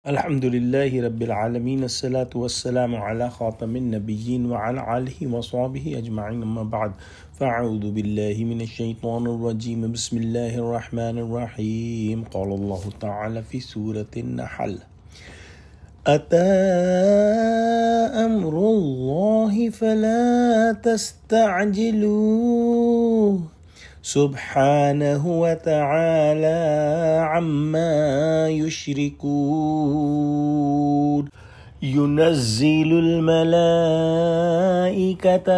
الحمد لله رب العالمين الصلاة والسلام على خاتم النبيين وعلى آله وصحبه أجمعين أما بعد فأعوذ بالله من الشيطان الرجيم بسم الله الرحمن الرحيم قال الله تعالى في سورة النحل أتى أمر الله فلا تستعجلوه سبحانه وتعالى عما يشركون ينزل الملائكة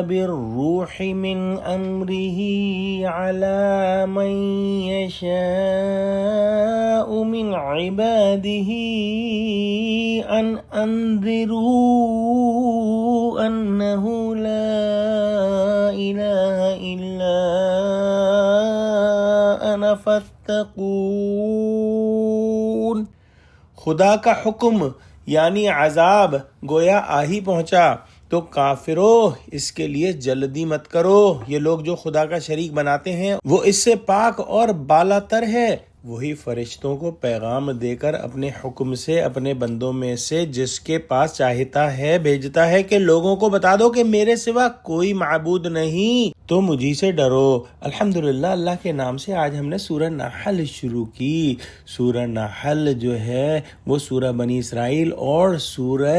بالروح من أمره على من يشاء من عباده أن أنذروا أنه لا إله إلا أنا فاتقون۔ خدا کا حکم یعنی عذاب گویا آ ہی پہنچا تو کافرو اس کے لیے جلدی مت کرو۔ یہ لوگ جو خدا کا شریک بناتے ہیں وہ اس سے پاک اور بالا تر ہے۔ وہی فرشتوں کو پیغام دے کر اپنے حکم سے اپنے بندوں میں سے جس کے پاس چاہتا ہے بھیجتا ہے کہ لوگوں کو بتا دو کہ میرے سوا کوئی معبود نہیں تو مجھی سے ڈرو۔ الحمدللہ اللہ کے نام سے آج ہم نے سورہ نحل شروع کی۔ سورہ نحل جو ہے وہ سورہ بنی اسرائیل اور سورہ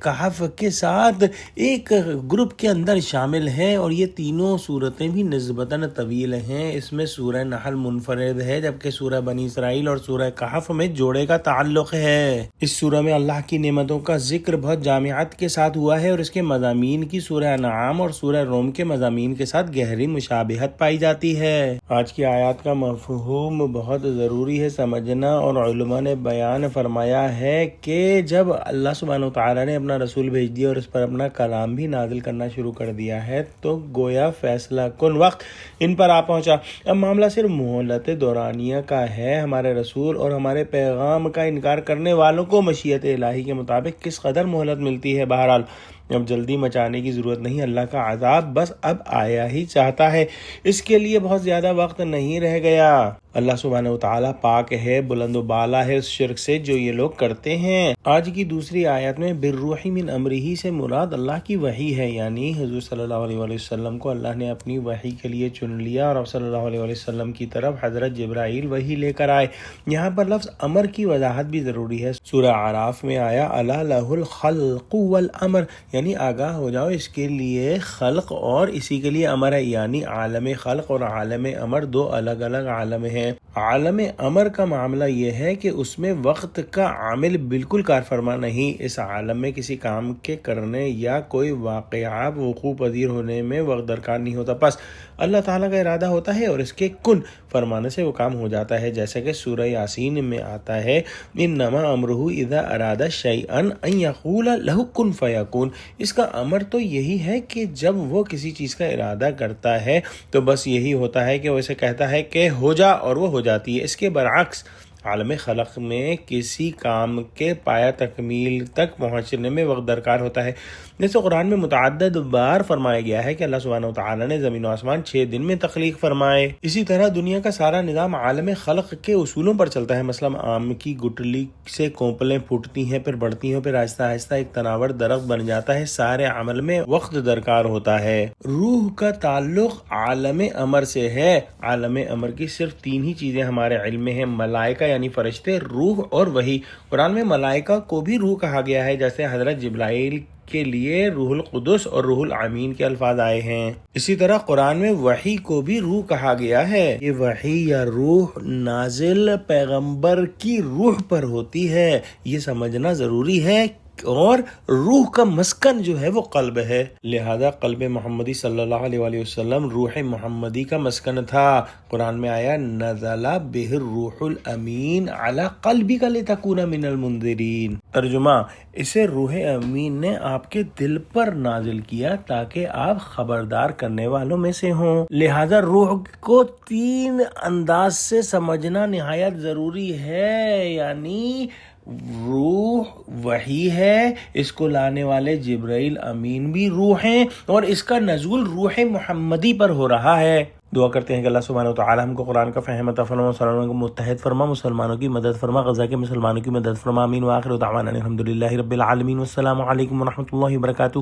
کہف کے ساتھ ایک گروپ کے اندر شامل ہے، اور یہ تینوں سورتیں بھی نسبتاً طویل ہیں۔ اس میں سورہ نحل منفرد ہے جبکہ سورہ بنی اسرائیل اور سورہ کہف میں جوڑے کا تعلق ہے۔ اس سورہ میں اللہ کی نعمتوں کا ذکر بہت جامعت کے ساتھ ہوا ہے، اور اس کے مضامین کی سورہ انعام اور سورہ روم کے مضامین کے ساتھ گہری مشابہت پائی جاتی ہے۔ آج کی آیات کا مفہوم بہت ضروری ہے سمجھنا، اور علماء نے بیان فرمایا ہے کہ جب اللہ سبحانہ وتعالی نے اپنا رسول بھیج دیا اور اس پر اپنا کلام بھی نازل کرنا شروع کر دیا ہے تو گویا فیصلہ کن وقت ان پر آ پہنچا۔ اب معاملہ صرف مہلت دورانیہ کا ہے۔ ہمارے رسول اور ہمارے پیغام کا انکار کرنے والوں کو مشیت الہی کے مطابق کس قدر مہلت ملتی ہے۔ بہرحال اب جلدی مچانے کی ضرورت نہیں، اللہ کا عذاب بس اب آیا ہی چاہتا ہے، اس کے لیے بہت زیادہ وقت نہیں رہ گیا۔ اللہ سبحانہ وتعالیٰ پاک ہے، بلند و بالا ہے اس شرک سے جو یہ لوگ کرتے ہیں۔ آج کی دوسری آیت میں بالروح من امرہ سے مراد اللہ کی وحی ہے، یعنی حضور صلی اللہ علیہ وآلہ وسلم کو اللہ نے اپنی وحی کے لیے چن لیا اور اب صلی اللہ علیہ وآلہ وسلم کی طرف حضرت جبرائیل وحی لے کر آئے۔ یہاں پر لفظ امر کی وضاحت بھی ضروری ہے۔ سورہ اعراف میں آیا الا لہ الخلق والامر، یعنی آگاہ ہو جاؤ اس کے لیے خلق اور اسی کے لیے امر ہے، یعنی عالم خلق اور عالم امر دو الگ الگ عالم ہیں۔ عالم امر کا معاملہ یہ ہے کہ اس میں وقت کا عامل بالکل کار فرما نہیں۔ اس عالم میں کسی کام کے کرنے یا کوئی واقعہ وقوع پذیر ہونے میں وقت درکار نہیں ہوتا، بس اللہ تعالیٰ کا ارادہ ہوتا ہے اور اس کے کن فرمانے سے وہ کام ہو جاتا ہے، جیسا کہ سورہ یاسین میں آتا ہے انما امرہ اذا اراد شیئا ان یقول لہ کن فیکون۔ اس کا امر تو یہی ہے کہ جب وہ کسی چیز کا ارادہ کرتا ہے تو بس یہی ہوتا ہے کہ وہ اسے کہتا ہے کہ ہو جا اور وہ ہو جاتی ہے۔ اس کے برعکس عالم خلق میں کسی کام کے پایہ تکمیل تک پہنچنے میں وقت درکار ہوتا ہے، جیسے قرآن میں متعدد بار فرمایا گیا ہے کہ اللہ سبحانہ وتعالی نے زمین و آسمان 6 دن میں تخلیق فرمائے۔ اسی طرح دنیا کا سارا نظام عالم خلق کے اصولوں پر چلتا ہے۔ مثلا آم کی گٹلی سے کونپلیں پھوٹتی ہیں، پھر بڑھتی ہیں، پھر آہستہ آہستہ ایک تناور درخت بن جاتا ہے۔ سارے عمل میں وقت درکار ہوتا ہے۔ روح کا تعلق عالم امر سے ہے۔ عالم امر کی صرف 3 ہی چیزیں ہمارے علم میں ہیں، ملائکہ یعنی فرشتے، روح اور وحی۔ قرآن میں ملائکہ کو بھی روح کہا گیا ہے، جیسے حضرت جبرائیل کے لیے روح القدس اور روح الامین کے الفاظ آئے ہیں۔ اسی طرح قرآن میں وحی کو بھی روح کہا گیا ہے۔ یہ وحی یا روح نازل پیغمبر کی روح پر ہوتی ہے، یہ سمجھنا ضروری ہے، اور روح کا مسکن جو ہے وہ قلب ہے، لہذا قلب محمدی صلی اللہ علیہ وآلہ وسلم روح محمدی کا مسکن تھا۔ قرآن میں آیا نزل بہ الروح الامین علی قلبک لتکون من المنذرین۔ ترجمہ، اسے روح امین نے آپ کے دل پر نازل کیا تاکہ آپ خبردار کرنے والوں میں سے ہوں۔ لہذا روح کو 3 انداز سے سمجھنا نہایت ضروری ہے، یعنی روح وحی ہے، اس کو لانے والے جبرائیل امین بھی روح ہیں، اور اس کا نزول روح محمدی پر ہو رہا ہے۔ دعا کرتے ہیں کہ اللہ سبحانہ و تعالی ہم کو قرآن کا فہم عطا فرما، مسلمانوں کو متحد فرما، مسلمانوں کی مدد فرما، غزہ کے مسلمانوں کی مدد فرما، آمین وآخر دعوانا الحمدللہ رب العالمین، والسلام علیکم ورحمۃ اللہ وبرکاتہ۔